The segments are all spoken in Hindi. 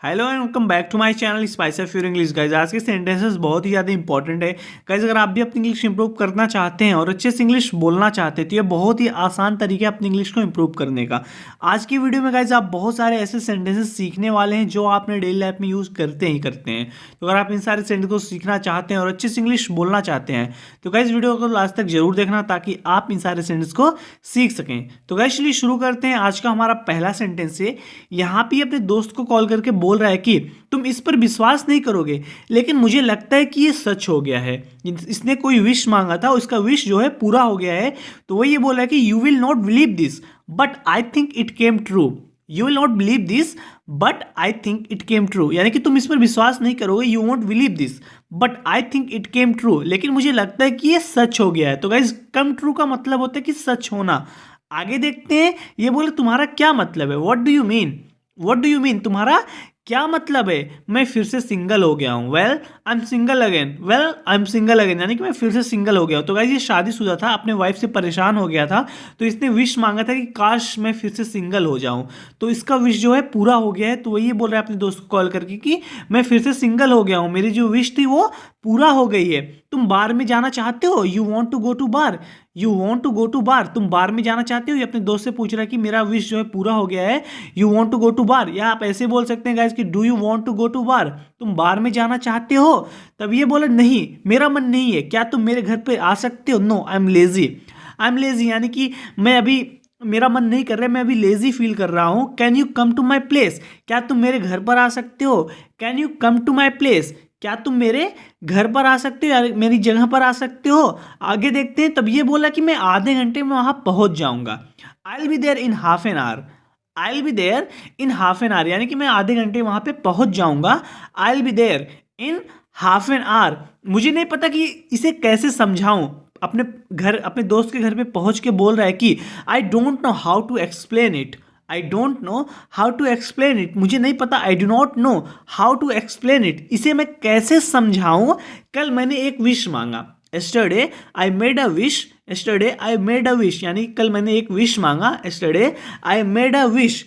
Hello and welcome back to my channel spice of your English guys. आज के सेंटेंसेस बहुत ही ज़्यादा इंपॉर्टेंट है गाइज। अगर आप भी अपनी इंग्लिश इंप्रूव करना चाहते हैं और अच्छे से इंग्लिश बोलना चाहते हैं तो ये बहुत ही आसान तरीका है अपनी इंग्लिश को इंप्रूव करने का। आज की वीडियो में गाइज आप बहुत सारे ऐसे सेंटेंसेस सीखने वाले हैं जो आप अपने डेली लाइफ में यूज़ करते ही करते हैं। तो अगर आप इन सारे सेंटेंस को सीखना चाहते हैं और अच्छे से इंग्लिश बोलना चाहते हैं तो गाइज वीडियो को लास्ट तक जरूर देखना ताकि आप इन सारे सेंटेंस को सीख सकें। तो गाइज चलिए शुरू करते हैं। आज का हमारा पहला सेंटेंस है, यहाँ पे अपने दोस्त को कॉल करके बोल रहा है कि तुम इस पर विश्वास नहीं करोगे लेकिन मुझे लगता है कि ये सच हो गया है। इसने कोई विश मांगा था, उसका विश जो है पूरा हो गया है। तो वो ये बोल रहा है कि you will not believe this but I think it came true. You will not believe this but I think it came true, यानी कि तुम इस पर विश्वास नहीं करोगे, you won't believe this but I think it came true, लेकिन मुझे लगता है कि ये सच हो गया है। तो गाइस कम ट्रू का मतलब होता है कि सच होना। आगे देखते हैं, ये बोले तुम्हारा क्या मतलब है, what do you mean, what do you mean, तुम्हारा क्या मतलब है। मैं फिर से सिंगल हो गया हूँ, well I am single again, well I am single again, यानी कि मैं फिर से सिंगल हो गया हूँ। तो गाइस ये शादीशुदा था, अपने वाइफ से परेशान हो गया था, तो इसने विश मांगा था कि काश मैं फिर से सिंगल हो जाऊँ। तो इसका विश जो है पूरा हो गया है। तो वही बोल रहा है अपने दोस्त को कॉल करके कि मैं फिर से सिंगल हो गया हूँ, मेरी जो विश थी वो पूरा हो गई है। तुम बार में जाना चाहते हो, you want to go to bar, you want to go to bar, तुम बार में जाना चाहते हो। ये अपने दोस्त से पूछ रहा है कि मेरा विश जो है पूरा हो गया है, you want to go to bar. या आप ऐसे बोल सकते हैं गाइस कि do you want to go to bar, तुम बार में जाना चाहते हो। तब ये बोला नहीं मेरा मन नहीं है, क्या तुम मेरे घर पे आ सकते हो। No I am lazy, I am lazy, यानी कि मैं अभी मेरा मन नहीं कर रहा है, मैं अभी लेजी फील कर रहा हूँ। Can you come to my place, क्या तुम मेरे घर पर आ सकते हो। Can you come to my place, क्या तुम मेरे घर पर आ सकते हो या मेरी जगह पर आ सकते हो। आगे देखते हैं। तब ये बोला कि मैं आधे घंटे में वहां पहुंच जाऊंगा, I will be there in half an hour, I will be there in half an hour, यानी कि मैं आधे घंटे वहां पे पहुंच जाऊंगा। I will be there in half an hour. मुझे नहीं पता कि इसे कैसे समझाऊं। अपने घर, अपने दोस्त के घर पे पहुंच के बोल रहा है कि I don't know how to explain it, I don't know how to explain it, मुझे नहीं पता, I do not know how to explain it, इसे मैं कैसे समझाऊं। कल मैंने एक विश मांगा, yesterday I made a wish, yesterday I made a wish, यानी कल मैंने एक विश मांगा, yesterday I made a wish,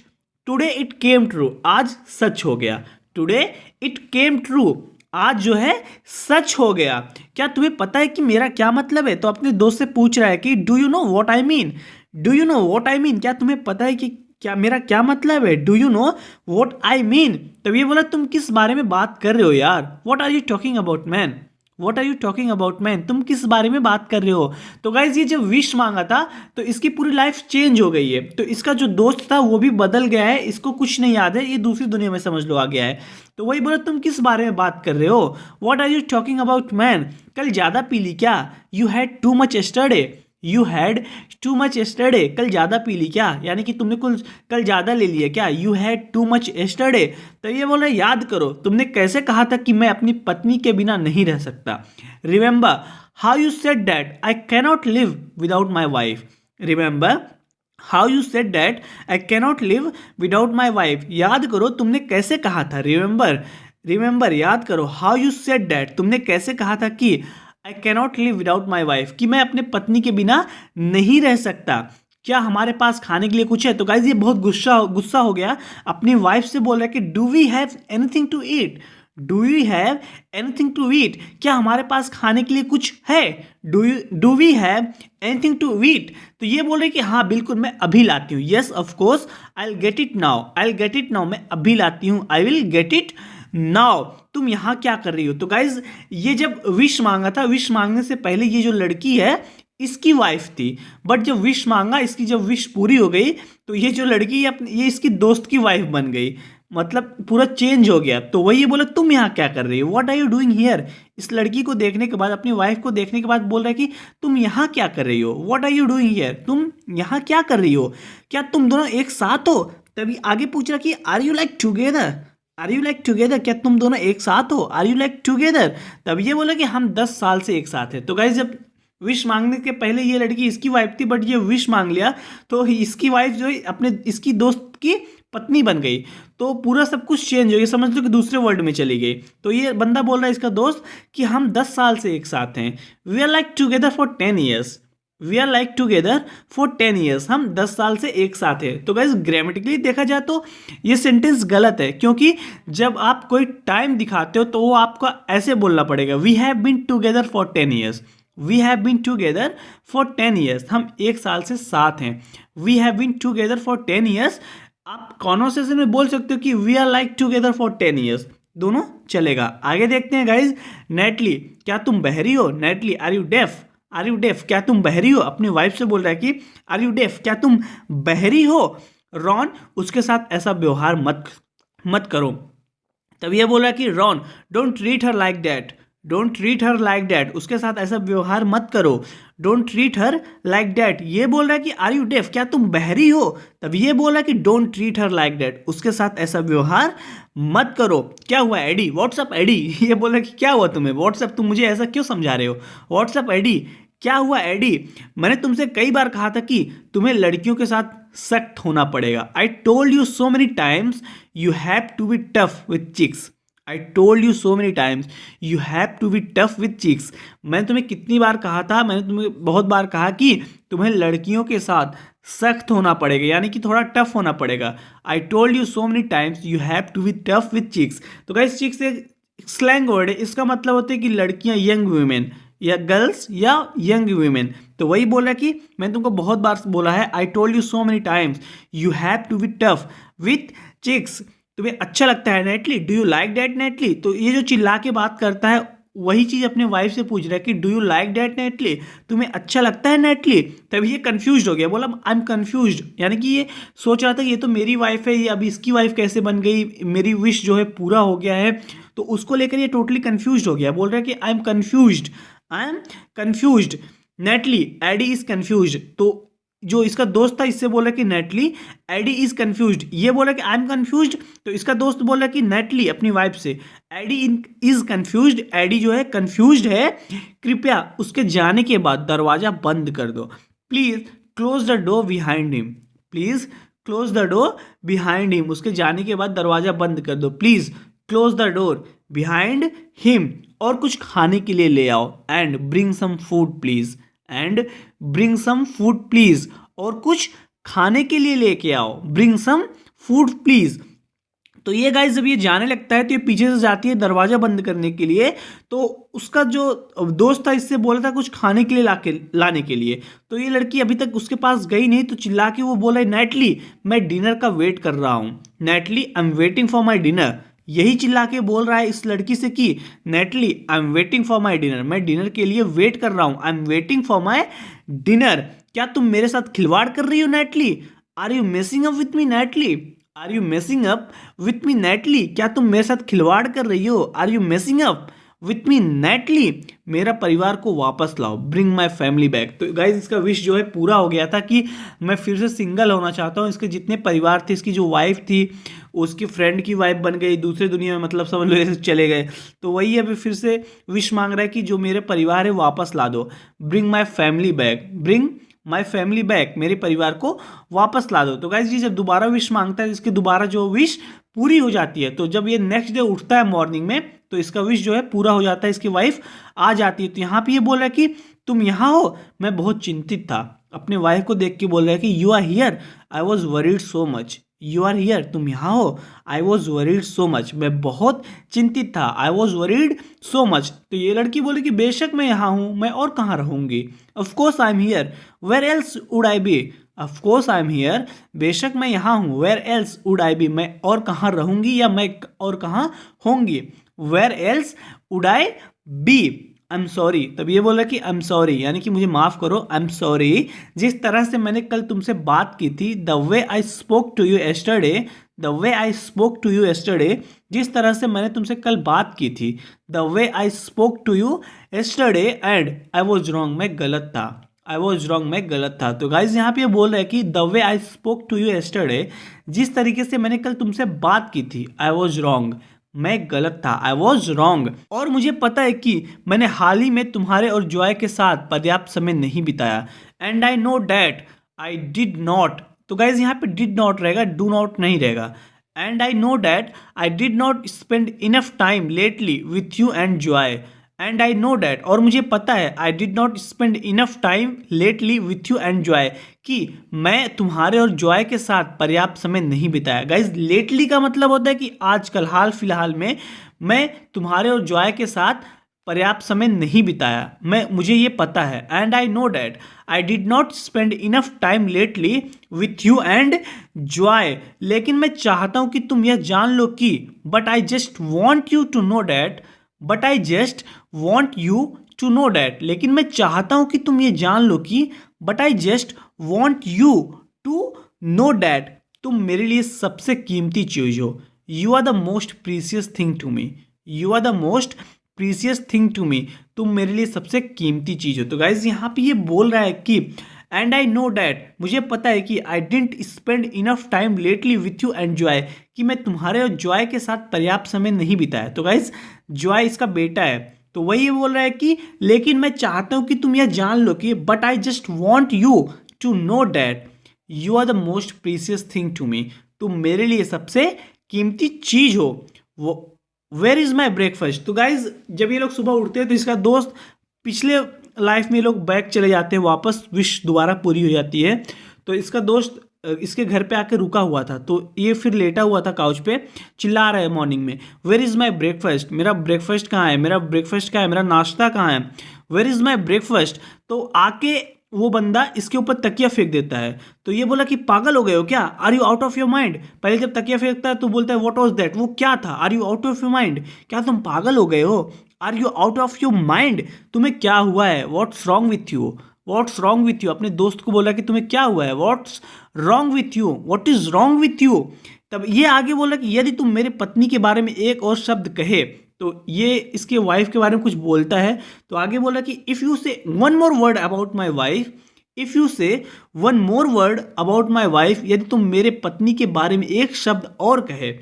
today it came true, आज सच हो गया। टुडे इट केम ट्रू, आज जो है सच हो गया। क्या तुम्हें पता है कि मेरा क्या मतलब है। तो अपने दोस्त से पूछ रहा है कि do you know what I mean, do you know what I mean, क्या तुम्हें पता है कि क्या मेरा क्या मतलब है। Do you know what I mean. तब ये बोला तुम किस बारे में बात कर रहे हो यार, what are you talking about man, what are you talking about man, तुम किस बारे में बात कर रहे हो। तो गाइज ये जब विश मांगा था तो इसकी पूरी लाइफ चेंज हो गई है। तो इसका जो दोस्त था वो भी बदल गया है, इसको कुछ नहीं याद है, ये दूसरी दुनिया में समझ लो आ गया है। तो वही बोला तुम किस बारे में बात कर रहे हो, what are you talking about man. कल ज्यादा पी ली क्या, you had too much yesterday, you had too much yesterday, कल ज़्यादा पी ली क्या, यानी कि तुमने कल ज़्यादा ले लिया क्या। You had too much yesterday. तो ये बोल रहे याद करो तुमने कैसे कहा था कि मैं अपनी पत्नी के बिना नहीं रह सकता। Remember how you said that I cannot live without my wife, remember how you said that I cannot live without my wife, याद करो तुमने कैसे कहा था। रिमेंबर, रिमेंबर याद करो, हाउ यू सेड दैट तुमने कैसे कहा था कि I cannot live without my wife, कि मैं अपने पत्नी के बिना नहीं रह सकता। क्या हमारे पास खाने के लिए कुछ है। तो गाइज ये बहुत गुस्सा हो गया, अपनी वाइफ से बोल रहा है कि do we have anything to eat, do you have anything to eat, क्या हमारे पास खाने के लिए कुछ है। Do we have anything to eat. तो ये बोल रहे कि हाँ बिल्कुल मैं अभी लाती हूँ, yes of course I will get it now, I will get it now, मैं अभी लाती हूँ, I will get it now. तुम यहाँ क्या कर रही हो। तो गाइज ये जब विश मांगा था, विश मांगने से पहले ये जो लड़की है इसकी वाइफ थी, बट जब विश मांगा, इसकी जब विश पूरी हो गई तो ये जो लड़की है ये इसकी दोस्त की वाइफ बन गई, मतलब पूरा चेंज हो गया। तो वही बोला तुम यहाँ क्या कर रही हो, what are you doing here. इस लड़की को देखने के बाद, अपनी वाइफ को देखने के बाद बोल रहा है कि तुम यहाँ क्या कर रही हो, what are you doing here, तुम यहाँ क्या कर रही हो, क्या तुम दोनों एक साथ हो। तभी आगे पूछ रहा कि are you like together, are you like together, क्या तुम दोनों एक साथ हो, आर यू लाइक टुगेदर। तब ये बोला कि हम 10 साल से एक साथ हैं। तो गाइस जब विश मांगने के पहले ये लड़की इसकी वाइफ थी, बट ये विश मांग लिया तो इसकी वाइफ जो है अपने इसकी दोस्त की पत्नी बन गई। तो पूरा सब कुछ चेंज हो गया, समझ लो कि दूसरे वर्ल्ड में चली गई। तो ये बंदा बोल रहा है इसका दोस्त कि हम 10 साल से एक साथ हैं, we are like together for 10 years, we are like together for 10 years, हम 10 साल से एक साथ हैं। तो गाइज ग्रामेटिकली देखा जाए तो ये सेंटेंस गलत है, क्योंकि जब आप कोई टाइम दिखाते हो तो वो आपको ऐसे बोलना पड़ेगा, we have been together for 10 years, we have been together for 10 years, हम एक साल से साथ हैं। We have been together for 10 years, आप कॉन्वर्सेशन में बोल सकते हो कि we are like together for 10 years, दोनों चलेगा। आगे देखते हैं गाइज, नेटली, क्या तुम बहरी हो? Natalie, are you deaf? Are you deaf, क्या तुम बहरी हो? अपनी वाइफ से बोल रहा है कि आर यू डेफ, क्या तुम बहरी हो? रॉन, उसके साथ ऐसा व्यवहार मत करो। तब ये बोल रहा है कि Ron, don't treat her like that, don't treat her like that, उसके साथ ऐसा व्यवहार मत करो। Don't treat her like that, ये बोल रहा है कि आर यू डेफ, क्या तुम बहरी हो? तब ये बोल रहा है कि don't treat her like that, उसके साथ ऐसा व्यवहार मत करो। क्या हुआ एडी? WhatsApp AD? ये बोल रहा है कि क्या हुआ तुम्हें? व्हाट्सअप, तुम मुझे ऐसा क्यों समझा रहे हो? व्हाट्सअप एडी, क्या हुआ एडी? मैंने तुमसे कई बार कहा था कि तुम्हें लड़कियों के साथ सख्त होना पड़ेगा। I told you so many times you have to be tough with chicks. I told you so many times you have to be tough with chicks. मैंने तुम्हें कितनी बार कहा था, मैंने तुम्हें बहुत बार कहा कि तुम्हें लड़कियों के साथ सख्त होना पड़ेगा, यानी कि थोड़ा टफ होना पड़ेगा। I told you so many times you have to be tough with chicks. तो गाइस, चिक्स एक स्लैंग वर्ड है, इसका मतलब होता है कि लड़कियां, यंग वुमेन या गर्ल्स या यंग वीमेन। तो वही बोला कि मैंने तुमको बहुत बार बोला है, I told you so many times you have to be tough with chicks. तुम्हें अच्छा लगता है Natalie? Do you like that Natalie? तो ये जो चिल्ला के बात करता है वही चीज़ अपने वाइफ से पूछ रहा है कि do you like that neatly, तुम्हें अच्छा लगता है नेटली? तभी ये कंफ्यूज हो गया, बोला आई एम कंफ्यूज, यानी कि ये सोच रहा था कि ये तो मेरी वाइफ है, ये अभी इसकी वाइफ कैसे बन गई, मेरी विश जो है पूरा हो गया है, तो उसको लेकर ये टोटली कंफ्यूज हो गया। बोल रहा है कि I am confused, I am confused. Natalie, Eddie is confused. तो जो इसका दोस्त था इससे बोला कि नेटली, एडी इज कंफ्यूज्ड, ये बोला कि आई एम कंफ्यूज्ड। तो इसका दोस्त बोला कि नेटली अपनी वाइफ से, एडी इज कंफ्यूज्ड, एडी जो है कंफ्यूज्ड है, कृपया उसके जाने के बाद दरवाजा बंद कर दो। Please close the door behind him, please close the door behind him, उसके जाने के बाद दरवाजा बंद कर दो। Please close the door behind him, और कुछ खाने के लिए ले आओ। And bring some food please, and bring some food please, और कुछ खाने के लिए लेके आओ। Bring some food please. तो ये गाइस जब ये जाने लगता है तो ये पीछे से जाती है दरवाजा बंद करने के लिए। तो उसका जो दोस्त था इससे बोला था कुछ खाने के लिए लाने के लिए। तो ये लड़की अभी तक उसके पास गई नहीं, तो चिल्ला के वो बोला, नेटली मैं डिनर का वेट कर रहा हूँ, neatly I am waiting for my dinner. यही चिल्ला के बोल रहा है इस लड़की से कि Natalie I am waiting for my dinner, मैं डिनर के लिए वेट कर रहा हूँ, I am waiting for my dinner. क्या तुम मेरे साथ खिलवाड़ कर रही हो Natalie? Are you messing up with me Natalie? Are you messing up with me Natalie? क्या तुम मेरे साथ खिलवाड़ कर रही हो? Are you messing up with me Natalie? मेरा परिवार को वापस लाओ, ब्रिंग माई फैमिली बैक। तो गाइज इसका विश जो है पूरा हो गया था कि मैं फिर से सिंगल होना चाहता हूँ। इसके जितने परिवार थे, इसकी जो वाइफ थी उसकी फ्रेंड की वाइफ बन गई दूसरे दुनिया में, मतलब समझ लो ऐसे चले गए। तो वही अभी फिर से विश मांग रहा है कि जो मेरे परिवार है वापस ला दो, bring my family back, bring my family back, मेरे परिवार को वापस ला दो। तो गाइज जी जब दोबारा विश मांगता है, इसकी दोबारा जो विश पूरी हो जाती है। तो जब ये नेक्स्ट डे उठता है मॉर्निंग में, तो इसका विश जो है पूरा हो जाता है, इसकी वाइफ आ जाती है। तो यहाँ पे ये बोल रहा है कि तुम यहाँ हो, मैं बहुत चिंतित था। अपने वाइफ को देख के बोल रहा है कि you are here, I was worried so much. You are here, तुम यहाँ हो, I was worried so much, मैं बहुत चिंतित था, I was worried so much. तो ये लड़की बोले कि बेशक मैं यहाँ हूँ, मैं और कहाँ रहूँगी। Of course I am here, where else would I be. Of course I am here, बेशक मैं यहाँ हूँ, where else would I be, मैं और कहाँ रहूँगी या मैं और कहाँ होंगी। Where else would I be, I am sorry. तब ये बोला कि आई एम सॉरी, यानी कि मुझे माफ़ करो, आई एम सॉरी। जिस तरह से मैंने कल तुमसे बात की थी, the way I spoke to you yesterday, the way I spoke to you yesterday, जिस तरह से मैंने तुमसे कल बात की थी, the way I spoke to you yesterday, and I was wrong, मैं गलत था, आई वॉज रॉन्ग, मैं गलत था। तो गाइज यहाँ पे ये बोल रहा है कि the way I spoke to you yesterday, जिस तरीके से मैंने कल तुमसे बात की थी, आई वॉज रॉन्ग, मैं गलत था, आई वॉज रॉन्ग। और मुझे पता है कि मैंने हाल ही में तुम्हारे और जॉय के साथ पर्याप्त समय नहीं बिताया, and I know that I did not. तो गाइज यहाँ पे डिड नॉट रहेगा, डू नॉट नहीं रहेगा। And I know that I did not spend enough time lately with you and Joy, and I know that, और मुझे पता है, I did not spend enough time lately with you and Joy, कि मैं तुम्हारे और जॉय के साथ पर्याप्त समय नहीं बिताया। गाइज लेटली का मतलब होता है कि आजकल हाल फिलहाल में मैं तुम्हारे और जॉय के साथ पर्याप्त समय नहीं बिताया, मुझे ये पता है। And I know that I did not spend enough time lately with you and Joy, लेकिन मैं चाहता हूं कि तुम यह जान लो कि but I just want you to know that, but I just want you to know that, लेकिन मैं चाहता हूं कि तुम ये जान लो कि but I just want you to know that, तुम मेरे लिए सबसे कीमती चीज हो। You are the most precious thing to me, you are the most precious thing to me, तुम मेरे लिए सबसे कीमती चीज हो। तो गाइज यहाँ पे ये बोल रहा है कि एंड आई नो डैट, मुझे पता है कि I didn't spend enough time lately with you and Joy, कि मैं तुम्हारे और जॉय के साथ पर्याप्त समय नहीं बिताया। तो गाइज जॉय इसका बेटा है, तो वही बोल रहा है कि लेकिन मैं चाहता हूं कि तुम यह जान लो कि but I just want you to know that you are the most precious thing to me, तुम मेरे लिए सबसे कीमती चीज हो। वो वेयर इज माई ब्रेकफास्ट, तो गाइज जब ये लोग सुबह उठते हैं तो इसका दोस्त पिछले लाइफ में लोग बैक चले जाते हैं, वापस विश दोबारा पूरी हो जाती है। तो इसका दोस्त इसके घर पे आके रुका हुआ था, तो ये फिर लेटा हुआ था काउच पे, चिल्ला रहा है मॉर्निंग में, वेयर इज़ माई ब्रेकफास्ट, मेरा ब्रेकफास्ट कहाँ है, मेरा ब्रेकफास्ट कहाँ है, मेरा नाश्ता कहाँ है, वेयर इज़ माई ब्रेकफास्ट। तो आके वो बंदा इसके ऊपर तकिया फेंक देता है। तो ये बोला कि पागल हो गए हो क्या, are you out of your mind. पहले जब तकिया फेंकता है तो बोलता है व्हाट वाज दैट, वो क्या था, are you out of your mind, क्या तुम पागल हो गए हो, are you out of your mind, तुम्हें क्या हुआ है, what's wrong with you, what's wrong with you. अपने दोस्त को बोला कि तुम्हें क्या हुआ है, what's wrong with you, what is wrong with you. तब ये आगे बोला कि यदि तुम मेरे पत्नी के बारे में एक और शब्द कहे, तो ये इसके वाइफ के बारे में कुछ बोलता है। तो आगे बोला कि if you say one more word about my wife, if you say one more word about my wife, यदि तुम मेरे पत्नी के बारे में एक शब्द और कहे,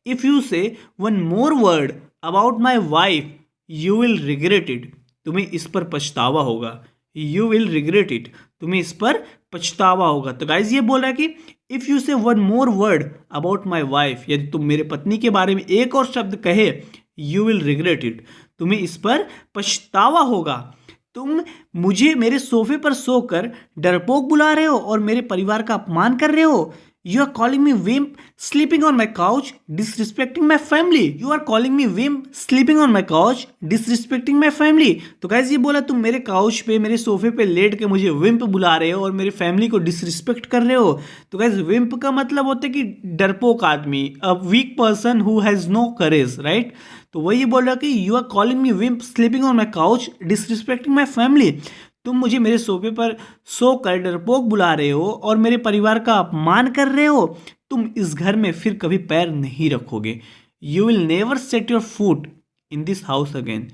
if you say one more word about my wife you will regret it, तुम्हें इस पर पछतावा होगा, यू विल रिग्रेट इट, तुम्हें इस पर पछतावा होगा। तो गाइज ये बोल रहा है कि if you say one more word about my wife, यदि तुम मेरे पत्नी के बारे में एक और शब्द कहे, यू विल रिग्रेट इट, तुम्हें इस पर पछतावा होगा। तुम मुझे मेरे सोफे पर सोकर डरपोक बुला रहे हो और मेरे परिवार का अपमान कर रहे हो। You are calling me wimp sleeping on my couch disrespecting my family, you are calling me wimp sleeping on my couch disrespecting my family. तो गाइस ये बोला तुम मेरे काउच पे, मेरे सोफे पे लेट के मुझे विम्प बुला रहे हो और मेरी फैमिली को डिसरिस्पेक्ट कर रहे हो। तो गाइस विम्प का मतलब होता है कि डरपोक आदमी, a weak person who has no courage, right. तो वही बोल रहा कि you are calling me wimp sleeping on my couch disrespecting my family, तुम मुझे मेरे सोफे पर सोकर डरपोक बुला रहे हो और मेरे परिवार का अपमान कर रहे हो। तुम इस घर में फिर कभी पैर नहीं रखोगे। You will never set your foot in this house again,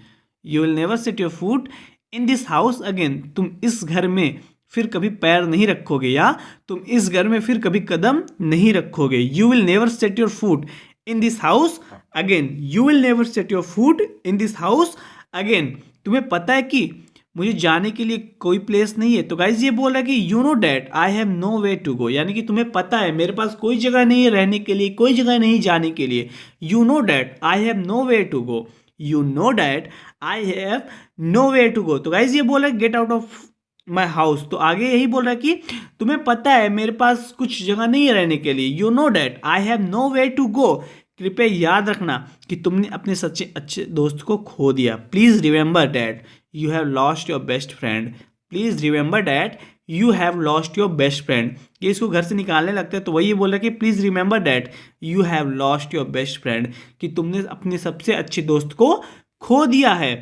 you will never set your foot in this house again, तुम इस घर में फिर कभी पैर नहीं रखोगे या तुम इस घर में फिर कभी कदम नहीं रखोगे। You will never set your foot in this house again, you will never set your foot in this house again. तुम्हें पता है कि मुझे जाने के लिए कोई प्लेस नहीं है। तो गाइज ये बोल रहा है कि you know that I have no way to go, यानी कि तुम्हें पता है मेरे पास कोई जगह नहीं है रहने के लिए, कोई जगह नहीं जाने के लिए। You know that I have no way to go, you know that I have no way to go. तो गाइज ये बोल रहा है get out of my house, तो आगे यही बोल रहा है कि तुम्हें पता है मेरे पास कुछ जगह नहीं है रहने के लिए। You know that I have no way to go, कृपया याद रखना कि तुमने अपने सच्चे अच्छे दोस्त को खो दिया। Please remember that you have lost your best friend, please remember that you have lost your best friend. ये इसको घर से निकालने लगता है, तो वही बोला कि please remember that you have lost your best friend, कि तुमने अपने सबसे अच्छे दोस्त को खो दिया है।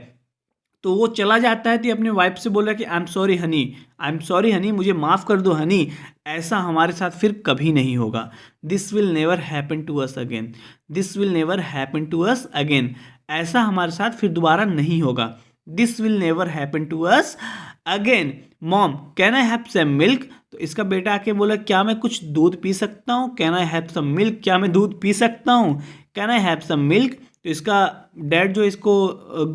तो वो चला जाता है, तो अपने वाइफ से बोला कि I am sorry Honey, I am sorry Honey, मुझे माफ़ कर दो हनी, ऐसा हमारे साथ फिर कभी नहीं होगा। This will never happen to us again, this will never happen to us again, ऐसा हमारे साथ फिर दोबारा नहीं होगा। This will never happen to us again. Mom can I have some milk, तो इसका बेटा आके बोला क्या मैं कुछ दूध पी सकता हूँ, can I have some milk, क्या मैं दूध पी सकता हूँ, can I have some milk. तो इसका डैड जो इसको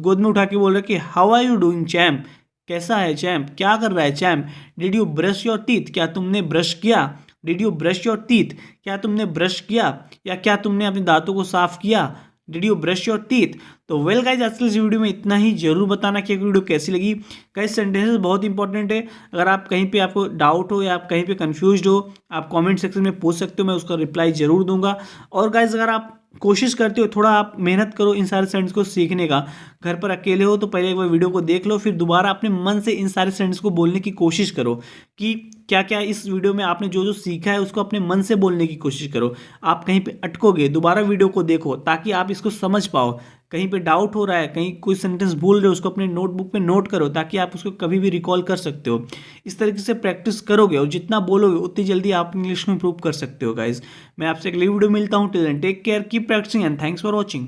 गोद में उठा के बोल रहा है कि how are you doing champ, कैसा है चैम्प, क्या कर रहा है champ. Did you brush your teeth, क्या तुमने ब्रश किया, did you brush your teeth, क्या तुमने ब्रश किया, या क्या तुमने अपने दांतों को साफ किया। Did you brush your teeth. तो वेल गाइज आज की इस वीडियो में इतना ही। जरूर बताना कि वीडियो कैसी लगी। गाइज सेंटेंसेस बहुत इंपॉर्टेंट है। अगर आप कहीं पे आपको डाउट हो या आप कहीं पे कंफ्यूज्ड हो, आप कमेंट सेक्शन में पूछ सकते हो, मैं उसका रिप्लाई जरूर दूंगा। और गाइज अगर आप कोशिश करते हो, थोड़ा आप मेहनत करो इन सारे सेंटेंस को सीखने का। घर पर अकेले हो तो पहले एक बार वीडियो को देख लो, फिर दोबारा अपने मन से इन सारे सेंटेंस को बोलने की कोशिश करो कि क्या क्या इस वीडियो में आपने जो जो सीखा है उसको अपने मन से बोलने की कोशिश करो। आप कहीं पे अटकोगे, दोबारा वीडियो को देखो ताकि आप इसको समझ पाओ। कहीं पे डाउट हो रहा है, कहीं कोई सेंटेंस भूल रहे हो, उसको अपने नोटबुक पे नोट करो ताकि आप उसको कभी भी रिकॉल कर सकते हो। इस तरीके से प्रैक्टिस करोगे और जितना बोलोगे उतनी जल्दी आप इंग्लिश में इंप्रूव कर सकते हो गाइज। मैं आपसे अगली वीडियो मिलता हूँ। Till then take care, keep practising and thanks for watching.